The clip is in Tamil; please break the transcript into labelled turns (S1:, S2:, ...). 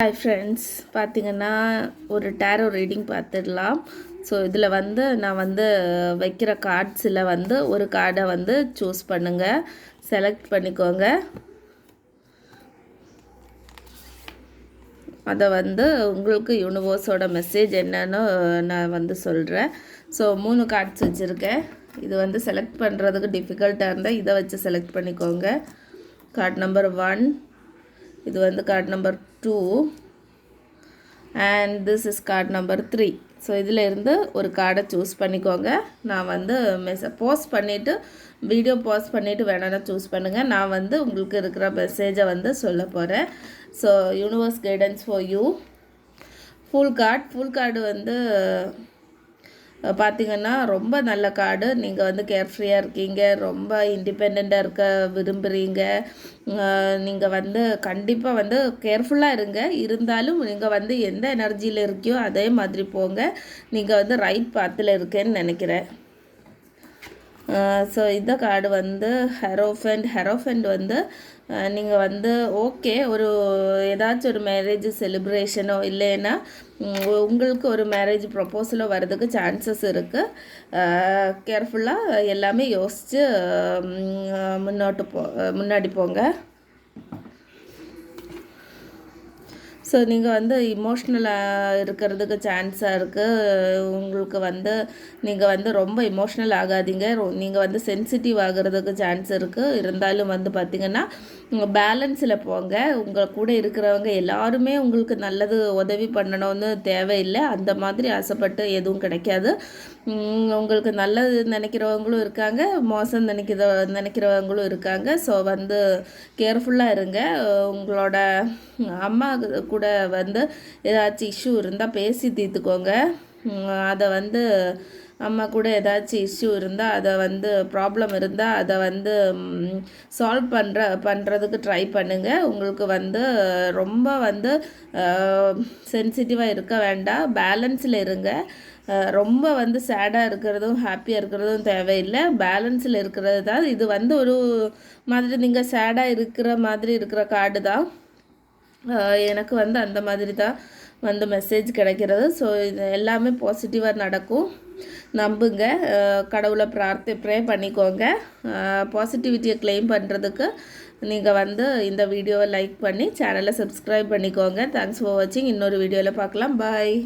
S1: ஹாய் ஃப்ரெண்ட்ஸ், பார்த்திங்கன்னா ஒரு டேரோ ரீடிங் பார்த்துடலாம். ஸோ இதில் வந்து நான் வந்து வைக்கிற கார்ட்ஸில் வந்து ஒரு கார்டை வந்து சூஸ் பண்ணுங்கள், செலக்ட் பண்ணிக்கோங்க. அதை வந்து உங்களுக்கு யூனிவர்ஸோட மெசேஜ் என்னன்னு நான் வந்து சொல்கிறேன். ஸோ 3 கார்ட்ஸ் வச்சுருக்கேன். இது வந்து செலக்ட் பண்ணுறதுக்கு டிஃபிகல்ட்டாக இருந்தால் இதை வச்சு செலக்ட் பண்ணிக்கோங்க. கார்ட் நம்பர் 1, இது வந்து card number 2 and this is card number 3. So இதில் இருந்து ஒரு கார்டை சூஸ் பண்ணிக்கோங்க. நான் வந்து போஸ்ட் பண்ணிவிட்டு வீடியோ பாஸ் பண்ணிவிட்டு வேணாலும் சூஸ் பண்ணுங்கள். நான் வந்து உங்களுக்கு இருக்கிற மெசேஜை வந்து சொல்ல போகிறேன். So universe guidance for you. Full card வந்து பார்த்திங்கன்னா ரொம்ப நல்ல கார்டு. நீங்கள் வந்து கேர்ஃப்ரீயாக இருக்கீங்க, ரொம்ப இண்டிபெண்ட்டாக இருக்க விரும்புகிறீங்க. நீங்கள் வந்து கண்டிப்பாக வந்து கேர்ஃபுல்லாக இருங்க. இருந்தாலும் நீங்கள் வந்து எந்த எனர்ஜியில் இருக்கியோ அதே மாதிரி போங்க. நீங்கள் வந்து ரைட் பாத்தில் இருக்கேன்னு நினைக்கிறேன். ஸோ இந்த கார்டு வந்து ஹெரோஃபெண்ட் வந்து நீங்கள் வந்து ஓகே, ஏதாச்சும் ஒரு மேரேஜ் செலிப்ரேஷனோ இல்லைன்னா உங்களுக்கு ஒரு மேரேஜ் ப்ரொப்போசலோ வர்றதுக்கு சான்சஸ் இருக்குது. கேர்ஃபுல்லாக எல்லாமே யோசித்து முன்னாடி போங்க. ஸோ நீங்கள் வந்து இமோஷ்னலாக இருக்கிறதுக்கு சான்ஸாக இருக்குது. உங்களுக்கு வந்து நீங்கள் வந்து ரொம்ப இமோஷ்னல் ஆகாதீங்க. நீங்கள் வந்து சென்சிட்டிவ் ஆகிறதுக்கு சான்ஸ் இருக்குது. இருந்தாலும் வந்து பார்த்திங்கன்னா பேலன்ஸில் போங்க. உங்கள் கூட இருக்கிறவங்க எல்லாருமே உங்களுக்கு நல்லது உதவி பண்ணணும்னு தேவையில்லை. அந்த மாதிரி ஆசைப்பட்டு எதுவும் கிடைக்காது. உங்களுக்கு நல்லது நினைக்கிறவங்களும் இருக்காங்க, மோசம் நினைக்கிறவங்களும் இருக்காங்க. ஸோ வந்து கேர்ஃபுல்லாக இருங்க. உங்களோட அம்மா கூட வந்து ஏதாச்சும் இஷ்யூ இருந்தால் பேசி தீர்த்துக்கோங்க. அதை வந்து அம்மா கூட ஏதாச்சும் இஷ்யூ இருந்தால் அதை வந்து ப்ராப்ளம் இருந்தால் அதை வந்து சால்வ் பண்ணுறதுக்கு ட்ரை பண்ணுங்கள். உங்களுக்கு வந்து ரொம்ப வந்து சென்சிட்டிவாக இருக்க வேண்டாம், பேலன்ஸில் இருங்க. ரொம்ப வந்து சேடாக இருக்கிறதும் ஹாப்பியாக இருக்கிறதும் தேவையில்லை, பேலன்ஸில் இருக்கிறது தான். இது வந்து ஒரு மாதிரி நீங்கள் சேடாக இருக்கிற மாதிரி இருக்கிற கார்டு தான். எனக்கு வந்து அந்த மாதிரி தான் வந்து மெசேஜ் கிடைக்கிறது. ஸோ இது எல்லாமே பாசிட்டிவாக நடக்கும், நம்புங்க. கடவுளை ப்ரே பண்ணிக்கோங்க. பாசிட்டிவிட்டியை கிளைம் பண்ணுறதுக்கு நீங்கள் வந்து இந்த வீடியோவை லைக் பண்ணி சேனலை சப்ஸ்கிரைப் பண்ணிக்கோங்க. தேங்க்ஸ் ஃபார் வாட்சிங். இன்னொரு வீடியோவில் பார்க்கலாம். பாய்.